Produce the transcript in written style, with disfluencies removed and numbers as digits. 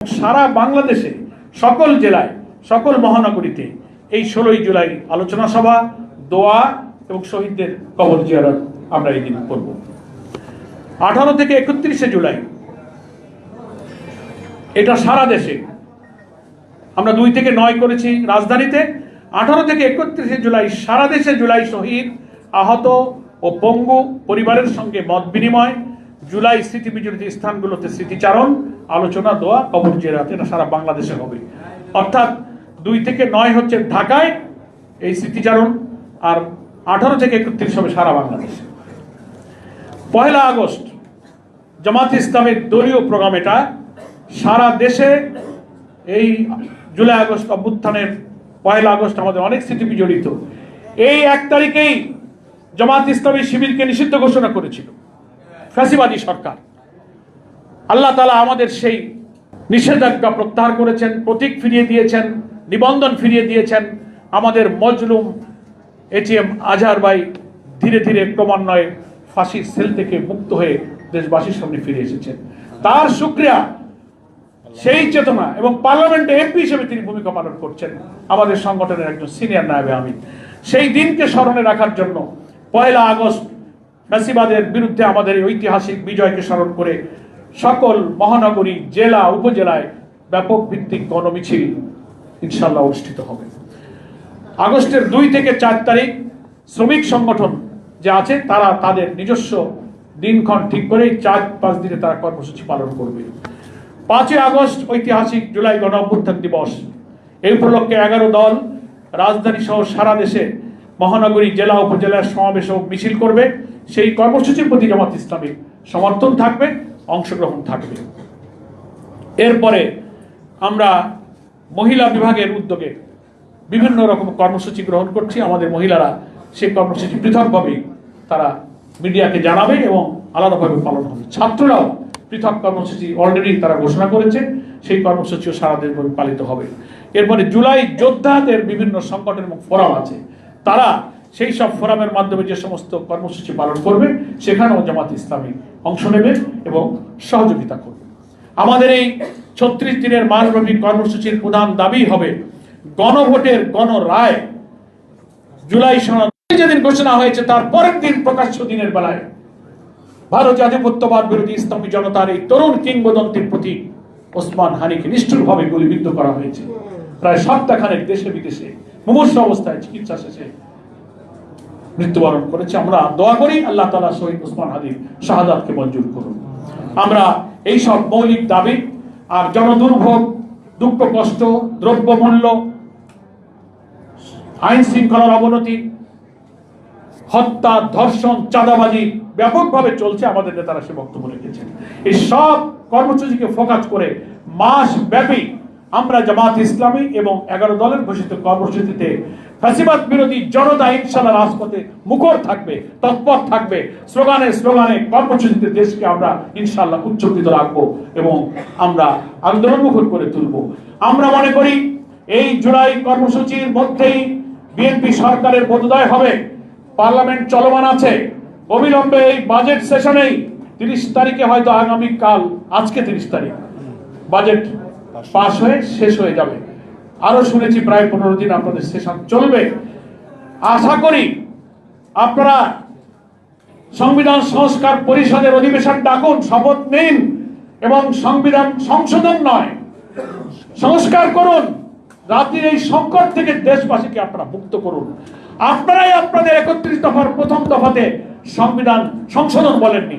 সারা বাংলাদেশে সকল জেলায় সকল মহানগরীতে এই 16ই জুলাই আলোচনা সভা, দোয়া এবং শহীদদের কবর জিয়ারত আমরা এই দিন করব। 18 থেকে 31শে জুলাই এটা সারা দেশে, আমরা 2 থেকে 9 করেছি রাজধানীতে। 18 থেকে 31শে জুলাই সারা দেশে জুলাই শহীদ, আহত ও পঙ্গু পরিবারের সঙ্গে মত বিনিময়, জুলাই স্মৃতি বিজড়িত স্থানগুলোতে স্মৃতিচারণ, আলোচনা, দোয়া, কবর জিয়ারত, এটা সারা বাংলাদেশে হবে। অর্থাৎ 2 থেকে 9 হচ্ছে ঢাকায় এই স্মৃতিচারণ, আর 18 থেকে 31 হবে সারা বাংলাদেশে। 1 আগস্ট জামাত ইসলামের দলীয় প্রোগ্রাম, এটা সারা দেশে এই জুলাই আগস্ট অভ্যুত্থানের 1 আগস্ট আমাদের অনেক স্মৃতি বিজড়িত। এই 1 তারিখেই জামাত ইসলামী শিবিরকে নিষিদ্ধ ঘোষণা করেছিল ফ্যাসিবাদী সরকার। আল্লাহ তাআলা আমাদের সেই নিষেধাজ্ঞা প্রত্যাহার করেছেন, প্রতীক ফিরিয়ে দিয়েছেন, নিবন্ধন ফিরিয়ে দিয়েছেন। আমাদের মজলুম এটিএম আজহার ভাই ধীরে ধীরে ক্রমান্বয়ে ফাঁসির সেল থেকে মুক্ত হয়ে দেশবাসীর সামনে ফিরে এসেছেন। তার শুকরিয়া, সেই চেতনা এবং পার্লামেন্টে এমপি হিসেবে তিনি ভূমিকা পালন করছেন, আমাদের সংগঠনের একজন সিনিয়র নায়েবে আমির। সেই দিনকে স্মরণে রাখার জন্য 1 আগস্ট ফ্যাসিবাদের বিরুদ্ধে আমাদের এই ঐতিহাসিক বিজয়কে স্মরণ করে সকল মহানগরী, জেলা, উপজেলায় ব্যাপক ভিত্তিক গণমিছিল ইনশাআল্লাহ অনুষ্ঠিত হবে। আগস্টের 2 থেকে 4 তারিখ শ্রমিক সংগঠন যে আছে তারা তাদের নিজস্ব দিনক্ষণ ঠিক করে 4-5 দিনে তারা কর্মসূচি পালন করবে। 5 আগস্ট ঐতিহাসিক জুলাই গণ অভ্যুত্থান দিবস, এই উপলক্ষে 11 দল রাজধানী সহ সারা দেশে মহানগরী, জেলা, উপজেলার সমাবেশ ও মিছিল করবে। সেই কর্মসূচির প্রতি জামাত ইসলামীর সমর্থন থাকবে, অংশগ্রহণ থাকবে। এরপরে আমরা মহিলা বিভাগের উদ্যোগে বিভিন্ন রকম কর্মসূচি গ্রহণ করছি। আমাদের মহিলারা সেই কর্মসূচি পৃথকভাবেই তারা মিডিয়াকে জানাবে এবং আলাদাভাবে পালন হবে। ছাত্ররাও পৃথক কর্মসূচি অলরেডি তারা ঘোষণা করেছে, সেই কর্মসূচিও সারা দেশব্যাপী পালিত হবে। এরপরে জুলাই যোদ্ধাদের বিভিন্ন সংগঠন এবং ফোরাম আছে, তারা সেই সব ফোরামের মাধ্যমে যে সমস্ত কর্মসূচি পালন করবে সেখানেও জামাত ইসলামী অংশ নেবে এবং সহযোগিতা করবে। আমাদের এই 36 দিনের মাসব্যাপী কর্মসূচির প্রধান দাবি হবে গণভোটের গণরায়। জুলাই সনদ যেদিন ঘোষণা হয়েছে তার পরের দিন প্রকাশ্য দিনের বেলায় ভারতীয় আধিপত্যবাদ বিরোধী ইসলামী জনতার এই তরুণ কিংবদন্তির প্রতি ওসমান হানিকে নিষ্ঠুরভাবে গুলিবিদ্ধ করা হয়েছে। প্রায় সপ্তাহখানেক দেশে বিদেশে মুমূর্ষু অবস্থায় চিকিৎসা শেষে মৃত্যুবরণ করেছে। আমরা দোয়া করি আল্লাহ তাআলা শহীদ ওসমান হাদির শাহাদাতকে মঞ্জুর করুন। আমরা এই সব মৌলিক দাবি আর জনদুর্ভোগ, দুঃখ কষ্ট, দ্রব্যমূল্য, আইন শৃঙ্খলার অবনতি, হত্যা, ধর্ষণ, চাঁদাবাজি ব্যাপকভাবে চলছে, আমাদের নেতারা সে বক্তব্য রেখেছেন। এই সব কর্মসূচিকে ফোকাস করে মাস ব্যাপী আমরা জামাত ইসলামী এবং 11 দলের ঘোষিত কর্মসূচিতে ফ্যাসিবাদ বিরোধী জনতা ইনশাআল্লাহ রাজপথে মুখর থাকবে, তৎপর থাকবে। স্লোগানে স্লোগানে কর্মসূচিতে দেশকে আমরা ইনশাআল্লাহ উচ্চকিত রাখবো এবং আমরা আন্দোলনমুখর করে তুলব। আমরা মনে করি এই জুলাই কর্মসূচির মধ্যেই বিএনপি সরকারের পদোদয় হবে। পার্লামেন্ট চলমান আছে, অবিলম্বে এই বাজেট সেশনেই 30 তারিখে, হয়তো আগামীকাল, আজকে 30 তারিখ বাজেট পাস হয়ে শেষ হয়ে যাবে। আরো শুনেছি প্রায় 15 দিন আপনাদের সেশন চলবে। আশা করি আপনারা সংবিধান সংস্কার পরিষদের অধিবেশন ডাকুন, শপথ নিন এবং সংবিধান সংশোধন নয় সংস্কার করুন। জাতির এই সংকট থেকে দেশবাসীকে আপনারা মুক্ত করুন। আপনারাই আপনাদের 31 দফার প্রথম দফাতে সংবিধান সংশোধন বলেননি।